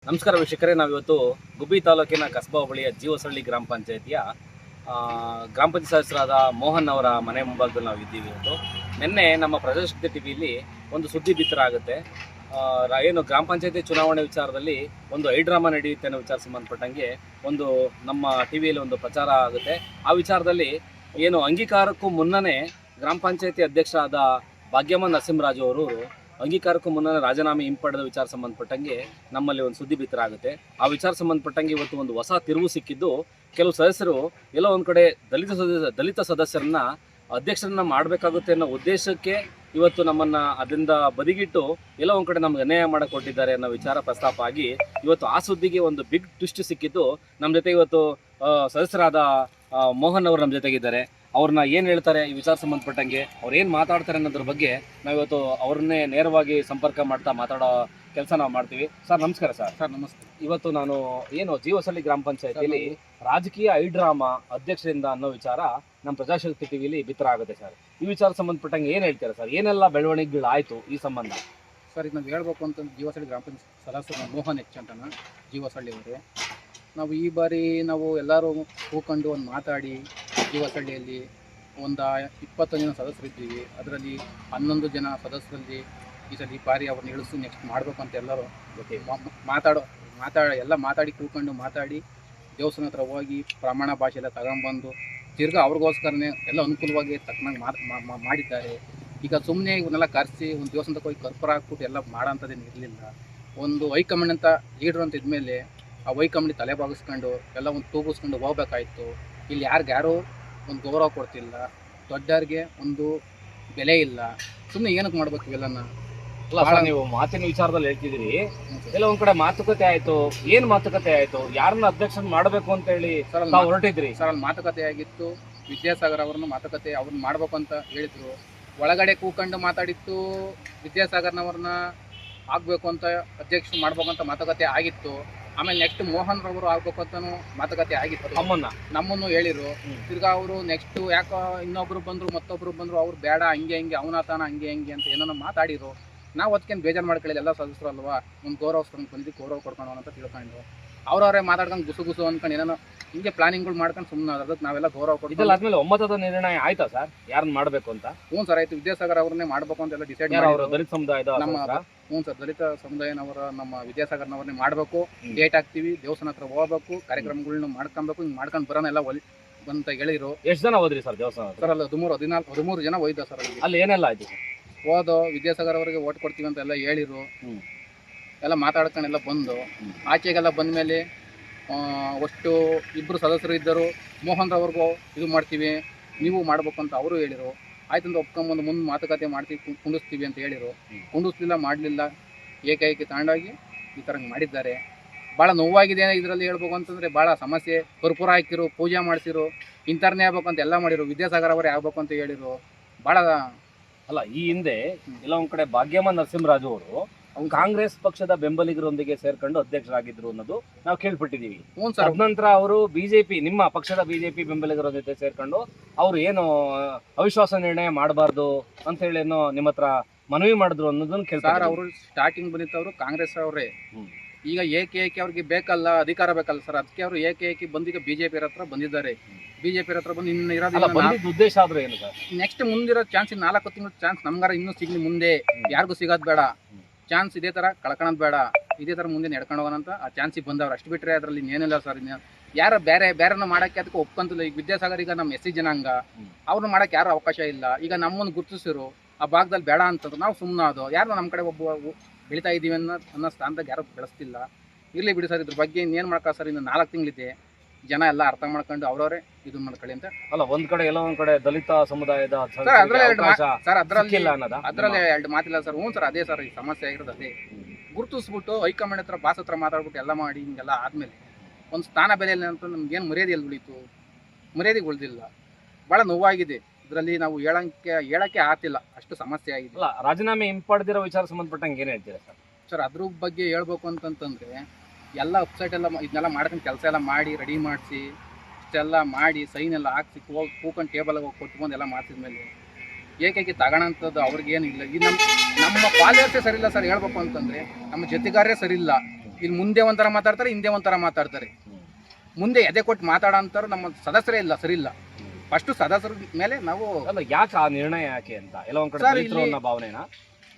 ನಮಸ್ಕಾರ ವೀಕ್ಷಕರೇ, ನಾವಿವತ್ತು ಗುಬ್ಬಿ ತಾಲೂಕಿನ ಕಸ್ಬಾ ಬಳಿಯ ಜೀವಸಳ್ಳಿ ಗ್ರಾಮ ಪಂಚಾಯಿತಿಯ ಗ್ರಾಮ ಪಂಚಾಯತ್ ಸದಸ್ಯರಾದ ಮೋಹನ್ ಅವರ ಮನೆ ಮುಂಭಾಗದಲ್ಲಿ ನಾವು ಇದ್ದೀವಿ. ಇವತ್ತು ನಿನ್ನೆ ನಮ್ಮ ಪ್ರಜಾಶಕ್ತಿ ಟಿವಿಯಲ್ಲಿ ಒಂದು ಸುದ್ದಿ ಬಿತ್ತರ ಆಗುತ್ತೆ. ಏನು ಗ್ರಾಮ ಪಂಚಾಯತಿ ಚುನಾವಣೆ ವಿಚಾರದಲ್ಲಿ ಒಂದು ಐಡ್ರಾಮಾ ನಡೆಯುತ್ತೆ ಅನ್ನೋ ವಿಚಾರ ಸಂಬಂಧಪಟ್ಟಂಗೆ ಒಂದು ನಮ್ಮ ಟಿವಿಯಲ್ಲಿ ಒಂದು ಪ್ರಚಾರ ಆಗುತ್ತೆ. ಆ ವಿಚಾರದಲ್ಲಿ ಏನು ಅಂಗೀಕಾರಕ್ಕೂ ಮುನ್ನನೇ ಗ್ರಾಮ ಪಂಚಾಯತಿ ಅಧ್ಯಕ್ಷ ಆದ ಭಾಗ್ಯಮ್ಮ ನರಸಿಂಹರಾಜು ಅವರು ಅಂಗೀಕಾರಕ್ಕೂ ಮುನ್ನ ರಾಜೀನಾಮೆ ಹಿಂಪಡೆದ ವಿಚಾರ ಸಂಬಂಧಪಟ್ಟಂಗೆ ನಮ್ಮಲ್ಲಿ ಒಂದು ಸುದ್ದಿ ಬಿತ್ತರ ಆಗುತ್ತೆ. ಆ ವಿಚಾರ ಸಂಬಂಧಪಟ್ಟಂಗೆ ಇವತ್ತು ಒಂದು ಹೊಸ ತಿರುವು ಸಿಕ್ಕಿದ್ದು, ಕೆಲವು ಸದಸ್ಯರು ಎಲ್ಲೋ ಒಂದು ಕಡೆ ದಲಿತ ಸದಸ್ಯರನ್ನ ಅಧ್ಯಕ್ಷರನ್ನ ಮಾಡಬೇಕಾಗುತ್ತೆ ಅನ್ನೋ ಉದ್ದೇಶಕ್ಕೆ ಇವತ್ತು ನಮ್ಮನ್ನು ಅದರಿಂದ ಬದಿಗಿಟ್ಟು ಎಲ್ಲೋ ಒಂದು ಕಡೆ ನಮ್ಗೆ ಅನ್ಯಾಯ ಮಾಡಕ್ಕೆ ಕೊಟ್ಟಿದ್ದಾರೆ ಅನ್ನೋ ವಿಚಾರ ಪ್ರಸ್ತಾಪ ಆಗಿ ಇವತ್ತು ಆ ಸುದ್ದಿಗೆ ಒಂದು ಬಿಗ್ ಟ್ವಿಸ್ಟ್ ಸಿಕ್ಕಿದ್ದು. ನಮ್ಮ ಜೊತೆ ಇವತ್ತು ಸದಸ್ಯರಾದ ಮೋಹನ್ ಅವರು ನಮ್ಮ ಜೊತೆಗಿದ್ದಾರೆ. ಅವ್ರನ್ನ ಏನು ಹೇಳ್ತಾರೆ ಈ ವಿಚಾರ ಸಂಬಂಧಪಟ್ಟಂಗೆ, ಅವ್ರು ಏನು ಮಾತಾಡ್ತಾರೆ ಅನ್ನೋದ್ರ ಬಗ್ಗೆ ನಾವಿವತ್ತು ಅವ್ರನ್ನೇ ನೇರವಾಗಿ ಸಂಪರ್ಕ ಮಾತಾಡೋ ಕೆಲಸ ನಾವು ಮಾಡ್ತೀವಿ. ಸರ್ ನಮಸ್ಕಾರ. ಸರ್ ನಮಸ್ತೆ. ಇವತ್ತು ನಾನು ಏನು ಜೀವಸಳ್ಳಿ ಗ್ರಾಮ ಪಂಚಾಯತಿಯಲ್ಲಿ ರಾಜಕೀಯ ಐಡ್ರಾಮಾ ಅಧ್ಯಕ್ಷರಿಂದ ಅನ್ನೋ ವಿಚಾರ ನಮ್ಮ ಪ್ರಜಾಶಕ್ತಿ ಟಿವಿಲಿ ಬಿತ್ತರ ಆಗುತ್ತೆ. ಸರ್ ಈ ವಿಚಾರ ಸಂಬಂಧಪಟ್ಟಂಗೆ ಏನು ಹೇಳ್ತಾರೆ ಸರ್? ಏನೆಲ್ಲ ಬೆಳವಣಿಗೆಗಳಾಯಿತು ಈ ಸಂಬಂಧ? ಸರ್ ಈಗ ನಾವು ಹೇಳ್ಬೇಕು ಅಂತಂದ್ರೆ ಜೀವಸಳ್ಳಿ ಗ್ರಾಮ ಪಂಚಾಯತ್ ಸದಸ್ಯರು ಮೋಹನ್ ಅಂತನ ಜೀವಸಳ್ಳಿ ಅವರು. ನಾವು ಈ ಬಾರಿ ಎಲ್ಲರೂ ಕೂಕೊಂಡು ಒಂದು ಮಾತಾಡಿ ಜೀವಸಳ್ಳಿಯಲ್ಲಿ ಒಂದು 20 ಜನ ಸದಸ್ಯರಿದ್ದೀವಿ. ಅದರಲ್ಲಿ 11 ಜನ ಸದಸ್ಯರಲ್ಲಿ ಈ ಬಾರಿ ಅವ್ರನ್ನ ಇಳಿಸಿ ನೆಕ್ಸ್ಟ್ ಮಾಡಬೇಕು ಅಂತ ಎಲ್ಲರೂ ಮಾತಾಡಿ ಕೂತ್ಕೊಂಡು ಮಾತಾಡಿ ದೇವಸ್ಥಾನ ಹತ್ರ ಹೋಗಿ ಪ್ರಮಾಣ ಭಾಷೆ ಎಲ್ಲ ತಗೊಂಡ್ಬಂದು ತಿರ್ಗಾ ಅವ್ರಿಗೋಸ್ಕರನೇ ಎಲ್ಲ ಅನುಕೂಲವಾಗಿ ತಕ್ಕನಾಗಿ ಮಾಡಿದ್ದಾರೆ. ಈಗ ಸುಮ್ಮನೆ ಇವನ್ನೆಲ್ಲ ಕರೆಸಿ ಒಂದು ದೇವಸ್ಥಾನಕ್ಕೆ ಹೋಗಿ ಕರ್ಪೂರ ಹಾಕ್ಬಿಟ್ಟು ಎಲ್ಲ ಮಾಡೋಂಥದ್ದೇನು ಇರಲಿಲ್ಲ. ಒಂದು ಹೈಕಮಾಂಡ್ ಅಂತ ಲೀಡ್ರು ಅಂತ ಇದ್ಮೇಲೆ ಆ ಹೈಕಮಾಂಡ್ ತಲೆ ಬಾಗಿಸ್ಕೊಂಡು ಎಲ್ಲ ಒಂದು ತೂಗಿಸ್ಕೊಂಡು ಹೋಗ್ಬೇಕಾಯ್ತು. ಇಲ್ಲಿ ಯಾರು ಒಂದು ಗೌರವ ಕೊಡ್ತಿಲ್ಲ, ದೊಡ್ಡವ್ರಿಗೆ ಒಂದು ಬೆಲೆ ಇಲ್ಲ. ಸುಮ್ಮನೆ ಏನಕ್ಕೆ ಮಾಡ್ಬೇಕು ಇವೆಲ್ಲನ? ಅಲ್ಲ ಸರ್, ನೀವು ಮಾತಿನ ವಿಚಾರದಲ್ಲಿ ಹೇಳ್ತಿದ್ದೀರಿ, ಎಲ್ಲ ಒಂದ್ ಕಡೆ ಮಾತುಕತೆ ಆಯ್ತು. ಏನ್ ಮಾತುಕತೆ ಆಯ್ತು? ಯಾರನ್ನ ಅಧ್ಯಕ್ಷ ಮಾಡಬೇಕು ಅಂತ ಹೇಳಿ ಹೊರಟಿದ್ರಿ? ಸರ್ ಅಲ್ಲಿ ಮಾತುಕತೆ ಆಗಿತ್ತು. ವಿದ್ಯಾಸಾಗರ್ ಅವ್ರನ್ನ ಮಾತುಕತೆ ಅವ್ರನ್ನ ಮಾಡ್ಬೇಕು ಅಂತ ಹೇಳಿದ್ರು. ಒಳಗಡೆ ಕೂಕೊಂಡು ಮಾತಾಡಿತ್ತು. ವಿದ್ಯಾಸಾಗರ್ನವ್ರನ್ನ ಆಗ್ಬೇಕು ಅಂತ ಅಧ್ಯಕ್ಷ ಮಾಡ್ಬೇಕು ಅಂತ ಮಾತುಕತೆ ಆಗಿತ್ತು. ಆಮೇಲೆ ನೆಕ್ಸ್ಟ್ ಮೋಹನ್ ರವರು ಆಗ್ಬೇಕು ಅಂತಾನು ಮಾತುಕತೆ ಆಗಿತ್ತು. ನಮ್ಮನ್ನು ಹೇಳಿರು. ತಿರ್ಗಾ ಅವರು ನೆಕ್ಸ್ಟ್ ಯಾಕೋ ಇನ್ನೊಬ್ರು ಬಂದ್ರು, ಮತ್ತೊಬ್ರು ಬಂದ್ರು, ಅವ್ರು ಬೇಡ ಹಂಗೆ ಅವನಾತಾನ ಹಂಗೆ ಅಂತ ಏನೋ ಮಾತಾಡಿರು. ನಾವು ಅದಕ್ಕೇನು ಬೇಜಾರು ಮಾಡ್ಕೊಳ್ಳಿ, ಎಲ್ಲ ಸದಸ್ಯರು ಅಲ್ವಾ, ಒಂದು ಗೌರವಸ್ಕೊಂಡು ಬಂದಿದ್ದು ಗೌರವ ಕೊಡ್ಕೊಂಡು ಅಂತ ತಿಳ್ಕೊಂಡು ಅವ್ರವರೇ ಮಾತಾಡ್ಕೊಂಡು ಗುಸು ಅಂದ್ಕೊಂಡು ಏನೇನೋ ಹಿಂಗೆ ಪ್ಲಾನಿಂಗ್ಗಳು ಮಾಡ್ಕೊಂಡು ಸುಮ್ಮನೆ ಅದಕ್ಕೆ ನಾವೆಲ್ಲ ಗೌರವ ಕೊಡ್ತೀವಿ. ಆದ್ಮೇಲೆ ಒಮ್ಮತದ ನಿರ್ಣಯ ಆಯ್ತಾ ಸರ್ ಯಾರನ್ನ ಮಾಡಬೇಕು ಅಂತ? ಹ್ಞೂ ಸರ್ ಆಯ್ತು. ವಿದ್ಯಾಸಾಗರ್ ಅವ್ರನ್ನೇ ಮಾಡಬೇಕು ಅಂತ ಎಲ್ಲ ಡಿಸೈಡ್ ದಲಿತ ಸಮುದಾಯದ ನಮ್ಮ ಹ್ಞೂ ಸರ್ ದಲಿತ ಸಮುದಾಯನವರ ನಮ್ಮ ವಿದ್ಯಾಸಾಗರ್ನವ್ರನ್ನೇ ಮಾಡಬೇಕು. ಡೇಟ್ ಹಾಕ್ತೀವಿ, ದೇವಸ್ಥಾನ ಹತ್ರ ಹೋಗ್ಬೇಕು, ಕಾರ್ಯಕ್ರಮಗಳನ್ನ ಮಾಡ್ಕೊಬೇಕು, ಹಿಂಗೆ ಮಾಡ್ಕೊಂಡು ಬರೋಣ ಎಲ್ಲ ಬಂತ ಹೇಳಿರು. ಎಷ್ಟು ಜನ ಹೋದ್ರಿ ಸರ್ ದೇವಸ್ಥಾನ? ಸರ್ ಅಲ್ಲಿ 13 ಜನ ಹೋಯ್ದ ಸರ್. ಅಲ್ಲಿ ಏನೆಲ್ಲ ಆಯ್ತು? ಹೋದೋ ವಿದ್ಯಾಸಾಗರ್ ಅವರಿಗೆ ಓಟ್ ಕೊಡ್ತೀವಿ ಅಂತ ಎಲ್ಲ ಹೇಳಿರು. ಎಲ್ಲ ಮಾತಾಡ್ಕೊಂಡೆಲ್ಲ ಬಂದು ಆಚೆಗೆಲ್ಲ ಬಂದಮೇಲೆ ಅಷ್ಟು 2 ಸದಸ್ಯರು ಇದ್ದರು. ಮೋಹನ್ ರವ್ರಿಗೂ ಇದು ಮಾಡ್ತೀವಿ, ನೀವು ಮಾಡ್ಬೇಕು ಅಂತ ಅವರು ಹೇಳಿರು. ಆಯ್ತಂತ ಒಪ್ಕೊಂಬಂದು ಮುಂದೆ ಮಾತುಕತೆ ಮಾಡ್ತೀವಿ, ಕುಂಡಿಸ್ತೀವಿ ಅಂತ ಹೇಳಿರು. ಕುಂಡಿಸ್ಲಿಲ್ಲ, ಮಾಡಲಿಲ್ಲ. ಏಕಾಏಕಿ ತಗೊಂಡೋಗಿ ಈ ಥರ ಮಾಡಿದ್ದಾರೆ. ಭಾಳ ನೋವಾಗಿದೆ ಇದರಲ್ಲಿ ಹೇಳ್ಬೇಕು ಅಂತಂದರೆ. ಭಾಳ ಸಮಸ್ಯೆ. ಕರ್ಪೂರ ಹಾಕಿರು, ಪೂಜೆ ಮಾಡಿಸಿರು, ಇಂಥರ್ನೇ ಆಗ್ಬೇಕು ಅಂತ ಎಲ್ಲ ಮಾಡಿರು. ವಿದ್ಯಾಸಾಗರ್ ಅವರೇ ಆಗ್ಬೇಕು ಅಂತ ಹೇಳಿರು. ಭಾಳ ಅಲ್ಲ, ಈ ಹಿಂದೆ ಎಲ್ಲ ಒಂದ್ ಕಡೆ ಭಾಗ್ಯಮ್ಮ ನರಸಿಂಹರಾಜು ಅವರು ಕಾಂಗ್ರೆಸ್ ಪಕ್ಷದ ಬೆಂಬಲಿಗರೊಂದಿಗೆ ಸೇರ್ಕೊಂಡು ಅಧ್ಯಕ್ಷರಾಗಿದ್ರು ಅನ್ನೋದು ನಾವು ಕೇಳ್ಪಟ್ಟಿದ್ದೀವಿ. ತದನಂತರ ಅವರು ಬಿಜೆಪಿ, ನಿಮ್ಮ ಪಕ್ಷದ ಬಿಜೆಪಿ ಬೆಂಬಲಿಗರ ಜೊತೆ ಸೇರ್ಕೊಂಡು ಅವರು ಏನು ಅವಿಶ್ವಾಸ ನಿರ್ಣಯ ಮಾಡಬಾರ್ದು ಅಂತ ಹೇಳಿ ಏನೋ ನಿಮ್ಮ ಹತ್ರ ಮನವಿ ಮಾಡಿದ್ರು ಅನ್ನೋದನ್ನ ಕೇಳ್ತಾರೆ. ಅವರು ಸ್ಟಾರ್ಟಿಂಗ್ ಬಂದಿತ್ತವರು ಕಾಂಗ್ರೆಸ್ ಅವರೇ. ಈಗ ಏಕೆ ಅವ್ರಿಗೆ ಬೇಕಲ್ಲ, ಅಧಿಕಾರ ಬೇಕಲ್ಲ ಸರ್, ಅದಕ್ಕೆ ಅವರು ಏಕೆ ಬಂದೀಗ ಬಿಜೆಪಿ ಹತ್ರ ಬಂದಿದ್ದಾರೆ. ಬಿಜೆಪಿ ಹತ್ರ ಬಂದು ಇನ್ನು ಇರೋದಿಲ್ಲ. ಉದ್ದೇಶ ಆದ್ರೂ ಏನು ಸರ್? ನೆಕ್ಸ್ಟ್ ಮುಂದಿರೋ ಚಾನ್ಸ್ 4 ತಿಂಗಳ ಚಾನ್ಸ್ ನಮ್ಗಾರ ಇನ್ನೂ ಸಿಗ್ಲಿ. ಮುಂದೆ ಯಾರಿಗೂ ಸಿಗೋದು ಬೇಡ. ಚಾನ್ಸ್ ಇದೇ ಥರ ಕಳ್ಕೊಳೋದು ಬೇಡ. ಇದೇ ಥರ ಮುಂದೆ ನಡ್ಕೊಂಡು ಹೋಗೋಣ ಅಂತ ಆ ಚಾನ್ಸಿಗೆ ಬಂದವ್ರು. ಅಷ್ಟು ಬಿಟ್ಟರೆ ಅದರಲ್ಲಿ ಏನಿಲ್ಲ ಸರ್. ಯಾರು ಬೇರೆನ ಮಾಡೋಕ್ಕೆ ಅದಕ್ಕೆ ಒಪ್ಕೊಂತಿಲ್ಲ. ಈಗ ವಿದ್ಯಾಸಾಗರ್ ಈಗ ನಮ್ಮ SC ಜನಾಂಗ, ಅವ್ರನ್ನ ಮಾಡೋಕ್ಕೆ ಯಾರು ಅವಕಾಶ ಇಲ್ಲ. ಈಗ ನಮ್ಮನ್ನು ಗುರುತಿಸಿರು ಆ ಭಾಗದಲ್ಲಿ ಬೇಡ ಅಂತಂದ್ರೆ ನಾವು ಸುಮ್ಮನೆ ಅದು ಯಾರು ನಮ್ಮ ಕಡೆ ಒಬ್ಬ ಬೆಳೀತಾ ಇದ್ದೀವಿ ಅನ್ನೋ ಸ್ಥಾನದಾಗ ಯಾರು ಬೆಳೆಸ್ತಿಲ್ಲ. ಇರಲಿ ಬಿಡಿ ಸರ್, ಇದ್ರ ಬಗ್ಗೆ ಇನ್ನೇನು ಮಾಡ್ಕೊ ಸರ್. ಇನ್ನು 4 ತಿಂಗಳಿದೆ. ಜನ ಎಲ್ಲ ಅರ್ಥ ಮಾಡ್ಕೊಂಡು ಅವ್ರವರೇ ಇದು ಮಾಡ್ಕೊಳ್ಳಿ ಅಂತ. ಅಲ್ಲ, ಒಂದ್ ಕಡೆ ಎಲ್ಲ ಒಂದ್ ಕಡೆ ದಲಿತ ಸಮುದಾಯದ ಸರ್ ಅದರಲ್ಲಿ 2 ಮಾತಿಲ್ಲ ಸರ್. ಹ್ಞೂ ಸರ್, ಅದೇ ಸರ್ ಈ ಸಮಸ್ಯೆ ಆಗಿರೋದು. ಅದೇ ಗುರುತಿಸ್ಬಿಟ್ಟು ಹೈಕಮಾಂಡ್ ಹತ್ರ ಬಾಸ್ ಹತ್ರ ಮಾತಾಡ್ಬಿಟ್ಟು ಎಲ್ಲ ಮಾಡಿ ಹಿಂಗೆಲ್ಲ ಆದ್ಮೇಲೆ ಒಂದು ಸ್ಥಾನ ಬೆಲೆ ಇಲ್ಲ ಅಂತ ನಮ್ಗೇನು ಮರ್ಯಾದೆ ಎಲ್ಲಿ ಉಳಿತು? ಮರ್ಯಾದೆಗೆ ಉಳಿದಿಲ್ಲ. ಭಾಳ ನೋವಾಗಿದೆ. ಇದರಲ್ಲಿ ನಾವು ಹೇಳಕ್ಕೆ ಆಗ್ತಿಲ್ಲ, ಅಷ್ಟು ಸಮಸ್ಯೆ ಆಗಿದೆ. ಅಲ್ಲ, ರಾಜೀನಾಮೆ ಹಿಂಪಡೆದಿರೋ ವಿಚಾರ ಸಂಬಂಧಪಟ್ಟಂಗೆ ಏನು ಹೇಳ್ತೀರಾ ಸರ್? ಸರ್ ಅದ್ರ ಬಗ್ಗೆ ಹೇಳ್ಬೇಕು ಅಂತಂತಂದರೆ ಎಲ್ಲ ವೆಬ್ಸೈಟ್ ಎಲ್ಲ ಇದನ್ನೆಲ್ಲ ಮಾಡ್ಕೊಂಡು ಕೆಲಸ ಎಲ್ಲ ಮಾಡಿ ರೆಡಿ ಮಾಡಿಸಿ ಇಷ್ಟೆಲ್ಲ ಮಾಡಿ ಸೈನ್ ಎಲ್ಲ ಹಾಕ್ಸಿ ಕೂಕೊಂಡು ಟೇಬಲ್ಗೆ ಹೋಗಿ ಕೊಟ್ಕೊಂಡು ಎಲ್ಲ ಮಾಡಿಸಿದ್ಮೇಲೆ ಏಕೈಕಿ ತಗೋಣಂಥದ್ದು ಅವ್ರಿಗೇನು ಇಲ್ಲ. ಈ ನಮ್ಮ ಫಾಲೋವರ್ಸೇ ಸರಿ ಇಲ್ಲ ಸರ್. ಹೇಳ್ಬೇಕು ಅಂತಂದರೆ ನಮ್ಮ ಜೊತೆಗಾರರೇ ಸರಿ ಇಲ್ಲ. ಇಲ್ಲಿ ಮುಂದೆ ಒಂಥರ ಮಾತಾಡ್ತಾರೆ, ಹಿಂದೆ ಒಂಥರ ಮಾತಾಡ್ತಾರೆ. ಮುಂದೆ ಎದೆ ಕೊಟ್ಟು ಮಾತಾಡೋ ಅಂತಾರು ನಮ್ಮ ಸದಸ್ಯರೇ ಇಲ್ಲ, ಸರಿ ಇಲ್ಲ. ಫಸ್ಟ್ ಸದಸ್ಯರ ಮೇಲೆ ನಾವು ಅಲ್ಲ, ಯಾಕೆ ಆ ನಿರ್ಣಯ ಯಾಕೆ ಅಂತ ಎಲ್ಲ ಒಂದ್ ಕಡೆ ಸರ್, ದಲಿತರು ಅನ್ನೋ ಭಾವನೆನಾ?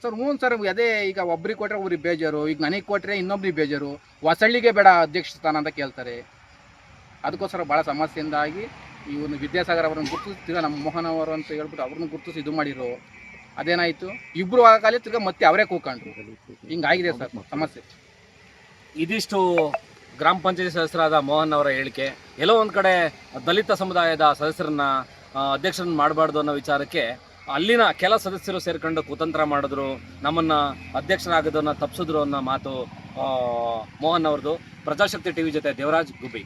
ಸರ್ ಹ್ಞೂ ಸರ್, ಅದೇ ಈಗ ಒಬ್ರಿಗೆ ಕೊಟ್ಟರೆ ಒಬ್ರಿಗೆ ಬೇಜಾರು, ಈಗ ನನಗೆ ಕೊಟ್ಟರೆ ಇನ್ನೊಬ್ರಿಗೆ ಬೇಜಾರು, ಹೊಸಳ್ಳಿಗೆ ಬೇಡ ಅಧ್ಯಕ್ಷ ಸ್ಥಾನ ಅಂತ ಕೇಳ್ತಾರೆ. ಅದಕ್ಕೋಸ್ಕರ ಭಾಳ ಸಮಸ್ಯೆಯಿಂದಾಗಿ ಇವನು ವಿದ್ಯಾಸಾಗರ್ ಅವರನ್ನು ಗುರುತಿಸಿ ತಿರ್ಗಾ ನಮ್ಮ ಮೋಹನ್ ಅವರು ಅಂತ ಹೇಳ್ಬಿಟ್ಟು ಅವ್ರನ್ನ ಗುರುತಿಸಿ ಇದು ಮಾಡಿರೋ. ಅದೇನಾಯಿತು, ಇಬ್ಬರು ಆಗಲಿ ತಿರ್ಗಾ ಮತ್ತೆ ಅವರೇ ಕೂತ್ಕೊಂಡ್ರು. ಹಿಂಗಾಗಿದೆ ಸರ್ ಸಮಸ್ಯೆ. ಇದಿಷ್ಟು ಗ್ರಾಮ ಪಂಚಾಯತಿ ಸದಸ್ಯರಾದ ಮೋಹನ್ ಅವರ ಹೇಳಿಕೆ. ಎಲ್ಲೋ ಒಂದು ಕಡೆ ದಲಿತ ಸಮುದಾಯದ ಸದಸ್ಯರನ್ನ ಅಧ್ಯಕ್ಷರನ್ನ ಮಾಡಬಾರ್ದು ಅನ್ನೋ ವಿಚಾರಕ್ಕೆ ಅಲ್ಲಿನ ಕೆಲ ಸದಸ್ಯರು ಸೇರ್ಕೊಂಡು ಕುತಂತ್ರ ಮಾಡಿದ್ರು, ನಮ್ಮನ್ನು ಅಧ್ಯಕ್ಷರಾಗೋದನ್ನು ತಪ್ಪಿಸಿದ್ರು ಅನ್ನೋ ಮಾತು ಮೋಹನ್ ಅವ್ರದ್ದು. ಪ್ರಜಾಶಕ್ತಿ ಟಿವಿ ಜೊತೆ ದೇವರಾಜ್ ಗುಬ್ಬಿ.